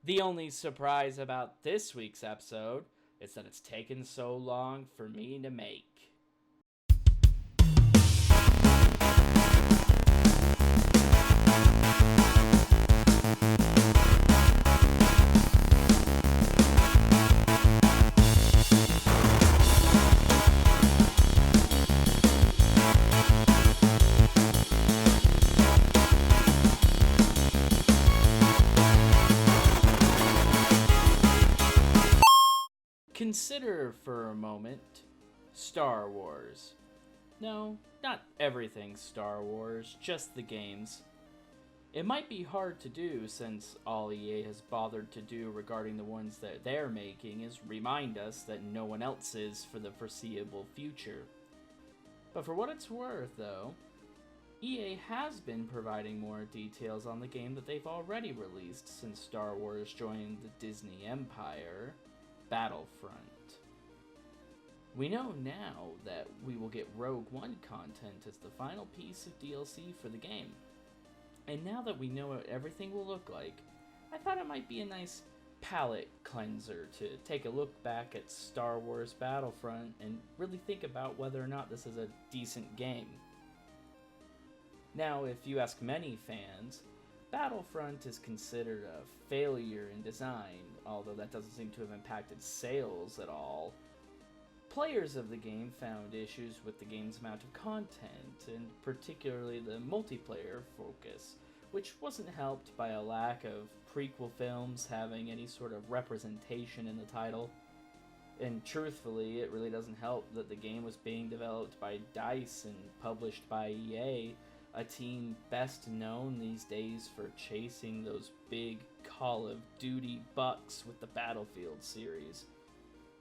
The only surprise about this week's episode is that it's taken so long for me to make. Consider for a moment Star Wars. No, not everything Star Wars, just the games. It might be hard to do since all EA has bothered to do regarding the ones that they're making is remind us that no one else is for the foreseeable future. But for what it's worth, though, EA has been providing more details on the game that they've already released since Star Wars joined the Disney Empire, Battlefront. We know now that we will get Rogue One content as the final piece of DLC for the game. And now that we know what everything will look like, I thought it might be a nice palate cleanser to take a look back at Star Wars Battlefront and really think about whether or not this is a decent game. Now, if you ask many fans, Battlefront is considered a failure in design, although that doesn't seem to have impacted sales at all. Players of the game found issues with the game's amount of content, and particularly the multiplayer focus, which wasn't helped by a lack of prequel films having any sort of representation in the title. And truthfully, it really doesn't help that the game was being developed by DICE and published by EA, a team best known these days for chasing those big Call of Duty bucks with the Battlefield series.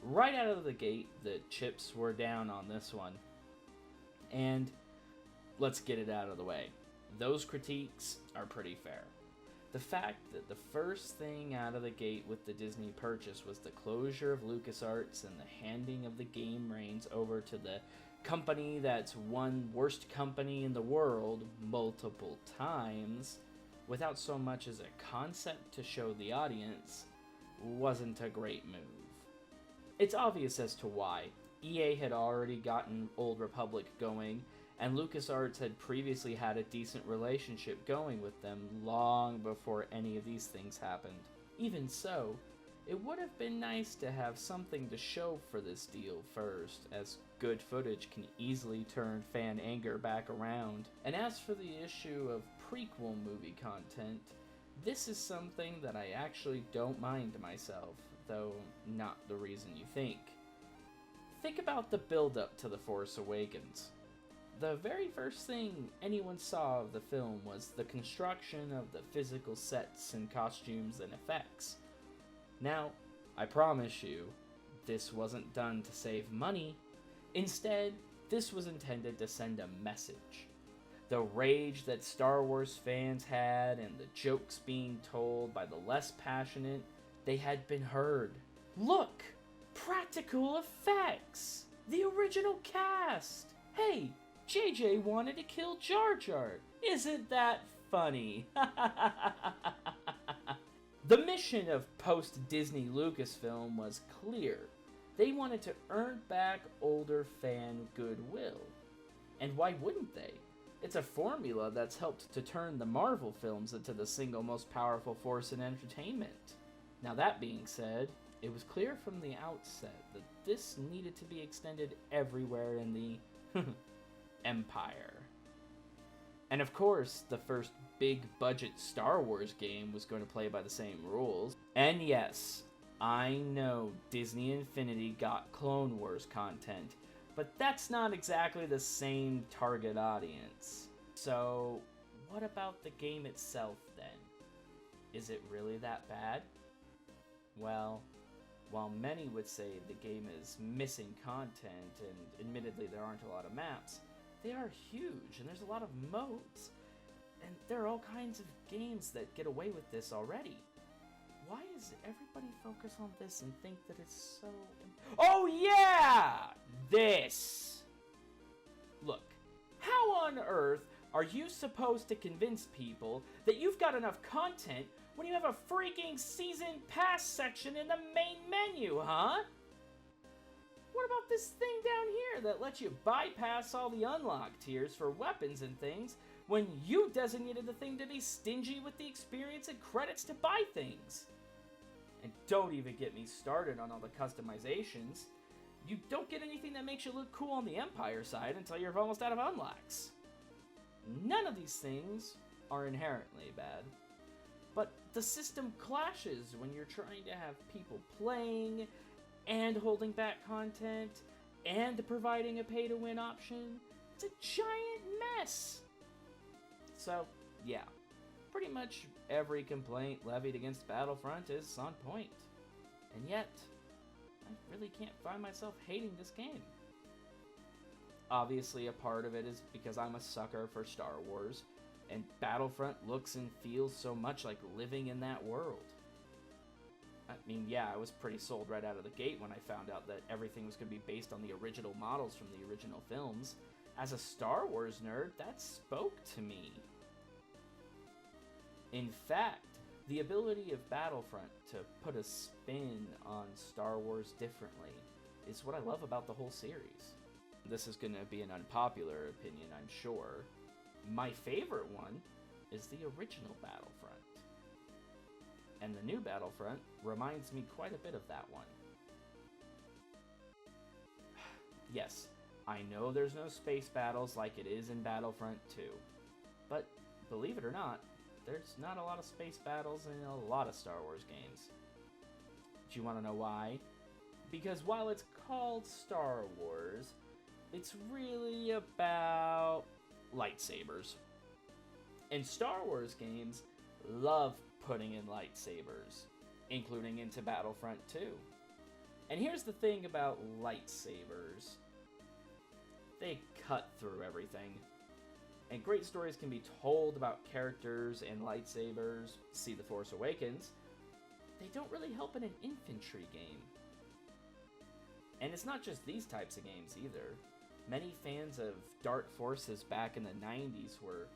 Right out of the gate, the chips were down on this one. And let's get it out of the way. Those critiques are pretty fair. The fact that the first thing out of the gate with the Disney purchase was the closure of LucasArts and the handing of the game reins over to the company that's won worst company in the world multiple times, without so much as a concept to show the audience, wasn't a great move. It's obvious as to why. EA had already gotten Old Republic going, and LucasArts had previously had a decent relationship going with them long before any of these things happened. Even so, it would have been nice to have something to show for this deal first, as good footage can easily turn fan anger back around. And as for the issue of prequel movie content, this is something that I actually don't mind myself, though not the reason you think. Think about the build-up to The Force Awakens. The very first thing anyone saw of the film was the construction of the physical sets and costumes and effects. Now, I promise you, this wasn't done to save money. Instead, this was intended to send a message. The rage that Star Wars fans had and the jokes being told by the less passionate, they had been heard. Look! Practical effects! The original cast! Hey, JJ wanted to kill Jar Jar. Isn't that funny? The mission of post-Disney Lucasfilm was clear. They wanted to earn back older fan goodwill. And why wouldn't they? It's a formula that's helped to turn the Marvel films into the single most powerful force in entertainment. Now that being said, it was clear from the outset that this needed to be extended everywhere in the Empire. And of course, the first big budget Star Wars game was going to play by the same rules. And yes, I know Disney Infinity got Clone Wars content, but that's not exactly the same target audience. So, what about the game itself then? Is it really that bad? Well, while many would say the game is missing content, and admittedly there aren't a lot of maps, they are huge, and there's a lot of modes, and there are all kinds of games that get away with this already. Why does everybody focus on this and think that it's so... Oh yeah! This! Look, how on earth are you supposed to convince people that you've got enough content when you have a freaking season pass section in the main menu, huh? What about this thing down here that lets you bypass all the unlock tiers for weapons and things when you designated the thing to be stingy with the experience and credits to buy things? And don't even get me started on all the customizations. You don't get anything that makes you look cool on the Empire side until you're almost out of unlocks. None of these things are inherently bad, but the system clashes when you're trying to have people playing and holding back content and providing a pay-to-win option. It's a giant mess. So, yeah, pretty much every complaint levied against Battlefront is on point. And yet, I really can't find myself hating this game. Obviously, a part of it is because I'm a sucker for Star Wars, and Battlefront looks and feels so much like living in that world. I mean, yeah, I was pretty sold right out of the gate when I found out that everything was going to be based on the original models from the original films. As a Star Wars nerd, that spoke to me. In fact, the ability of Battlefront to put a spin on Star Wars differently is what I love about the whole series. This is going to be an unpopular opinion, I'm sure. My favorite one is the original Battlefront. And the new Battlefront reminds me quite a bit of that one. Yes, I know there's no space battles like it is in Battlefront 2. But believe it or not, there's not a lot of space battles in a lot of Star Wars games. Do you want to know why? Because while it's called Star Wars, it's really about lightsabers. And Star Wars games love putting in lightsabers, including into Battlefront 2. And here's the thing about lightsabers. They cut through everything. And great stories can be told about characters and lightsabers. See The Force Awakens. They don't really help in an infantry game. And it's not just these types of games either. Many fans of Dark Forces back in the 90s were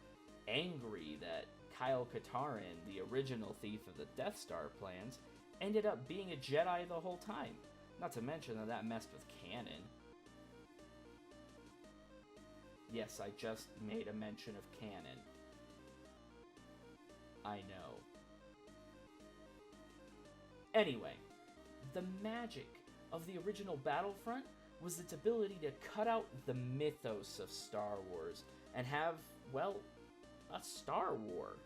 angry that Kyle Katarn, the original thief of the Death Star plans, ended up being a Jedi the whole time. Not to mention that messed with canon. Yes, I just made a mention of canon. I know. Anyway, the magic of the original Battlefront was its ability to cut out the mythos of Star Wars and have, well, a Star War.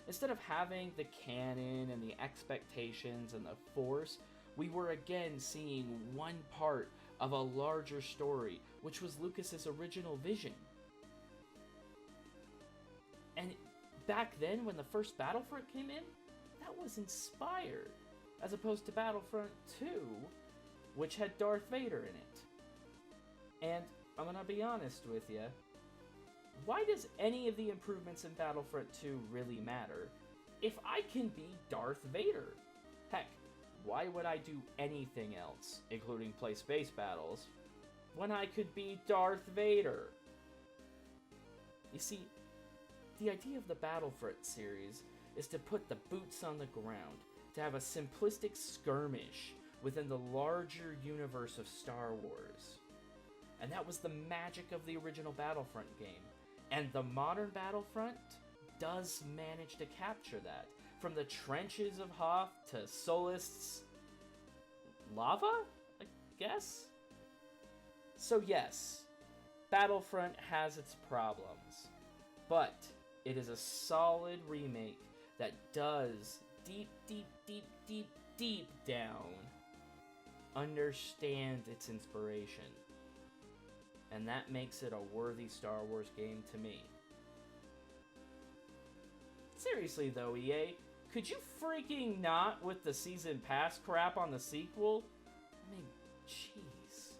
Instead of having the canon and the expectations and the Force, we were again seeing one part of a larger story, which was Lucas's original vision. And back then, when the first Battlefront came in, that was inspired, as opposed to Battlefront 2, which had Darth Vader in it. And I'm gonna be honest with you, why does any of the improvements in Battlefront 2 really matter if I can be Darth Vader? Heck, why would I do anything else, including play space battles, when I could be Darth Vader? You see, the idea of the Battlefront series is to put the boots on the ground, to have a simplistic skirmish within the larger universe of Star Wars. And that was the magic of the original Battlefront game. And the modern Battlefront does manage to capture that. From the trenches of Hoth to Solist's lava, I guess? So yes, Battlefront has its problems, but it is a solid remake that does deep, deep, deep, deep, deep down understand its inspiration. And that makes it a worthy Star Wars game to me. Seriously though, EA, could you freaking not with the season pass crap on the sequel? I mean, jeez.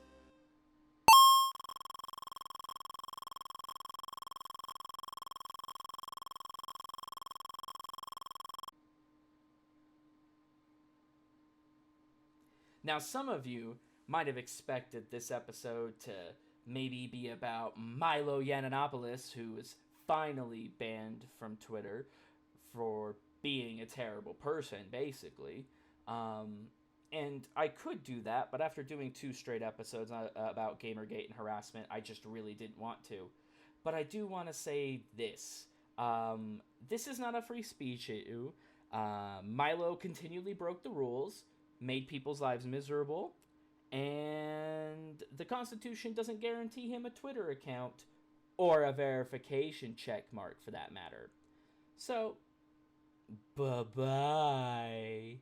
Now, some of you might have expected this episode to maybe be about Milo Yiannopoulos, who was finally banned from Twitter for being a terrible person, basically. And I could do that, but after doing 2 straight episodes about Gamergate and harassment, I just really didn't want to. But I do want to say this. This is not a free speech issue. Milo continually broke the rules, made people's lives miserable, and the Constitution doesn't guarantee him a Twitter account or a verification check mark for that matter. So, bye-bye.